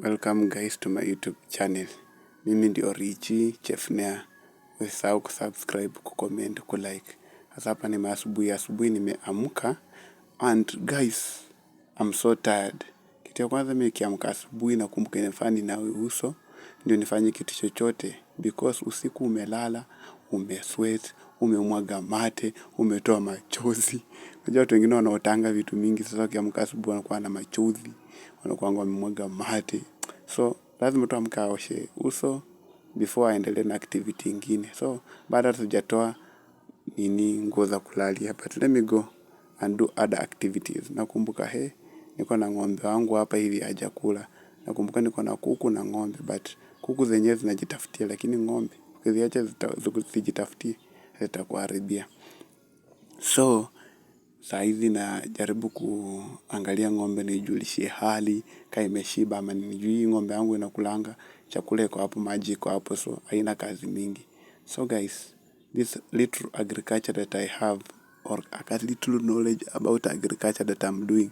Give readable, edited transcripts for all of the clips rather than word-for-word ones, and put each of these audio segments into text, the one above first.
Welcome guys to my YouTube channel. Mimi ndio Richie Chefnea. Usisahau kusubscribe, kucomment, kulike. Sasa hapa ni asubuhi nimeamka and guys, I'm so tired. Kitu ya kwanza mimi nikiamka asubuhi nakumbuka inafaa ninawe uso ndio nifanye kitu chochote because usiku umelala, umesweat, umemwaga mate, umetoa machozi. Unajua watu wengine wanaotanga vitu mingi sasa wakiamka asubuhi wanakuwa na machozi, wanakuwa wamemwaga mate. So lazima tu amke aoshe uso before aendelee na activity ingine. So baada hatujatoa nguo za kulalia, but let me go and do other activities. Nakumbuka niko na ng'ombe wangu hapa hivi hajakula. Nakumbuka niko na kuku na ng'ombe, but kuku zenyewe zinajitafutia, lakini ng'ombe ukiziacha zijitafutie zitakuharibia. So saa hizi najaribu kuangalia ng'ombe niijulishie hali kama imeshiba ama nijui ng'ombe yangu inakulanga chakula iko hapo, maji iko hapo, so haina kazi mingi. So guys, this little agriculture that I have, or a little knowledge about agriculture that I'm doing,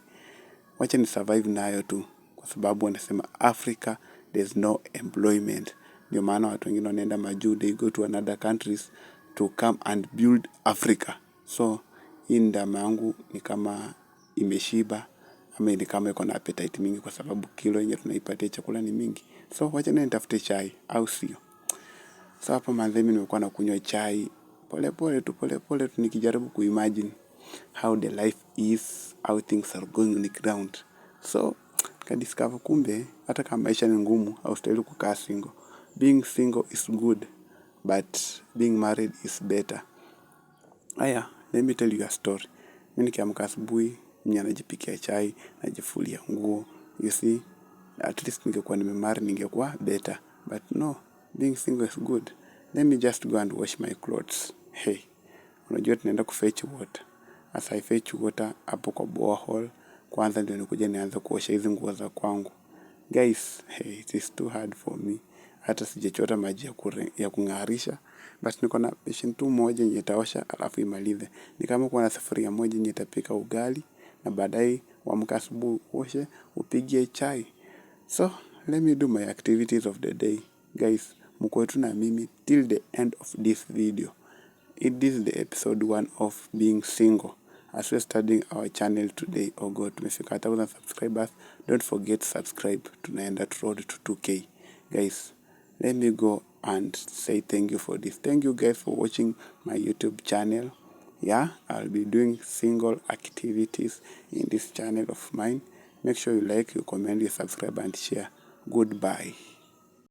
wacha ni survive nayo tu, kwa sababu wanasema Africa there's no employment. Ndio maana watu wengine wanaenda majuu, they go to another countries to come and build Africa. So hii ndama yangu ni kama imeshiba ama ni kama iko na appetite mingi, kwa sababu kilo yenye tunaipatia chakula ni mingi. So wacha nitafute chai au sio? So hapa mimi nimekuwa nakunywa chai pole pole tu nikijaribu kuimagine how the life is, how things are going on the ground. So nikadiscover kumbe hata kama maisha ni ngumu haustahili kukaa single. Being single is good, but being married is better. Aya, let me tell you a story. Mimi nikiamka asubuhi, mimi najipikia chai, najifulia nguo. You see, at least ningekuwa nimemarry ningekuwa better. But no, being single is good. Let me just go and wash my clothes. Hey, unajua tunaenda kufetch water. As I fetch water hapo kwa borehole, kwanza ndio nikuje nianze kuosha hizi nguo za kwangu. Guys, hey, it is too hard for me. Hata sijachota maji ya kung'arisha, but niko na beseni tu moja yenye itaosha alafu imalize. Ni kama kuwa na sufuria moja yenye itapika ugali na baadaye uamke asubuhi uoshe upige chai. So let me do my activities of the day. Guys, mkuwe tu na mimi till the end of this video. This is the episode 1 of being single. As we're starting our channel today, oh God, tumefika 1,000 subscribers. Don't forget to subscribe. Tunaenda road to 2K. Guys, let me go and say thank you for this. Thank you guys for watching my YouTube channel. Yeah, I'll be doing single activities in this channel of mine. Make sure you like, you comment, you subscribe and share. Goodbye.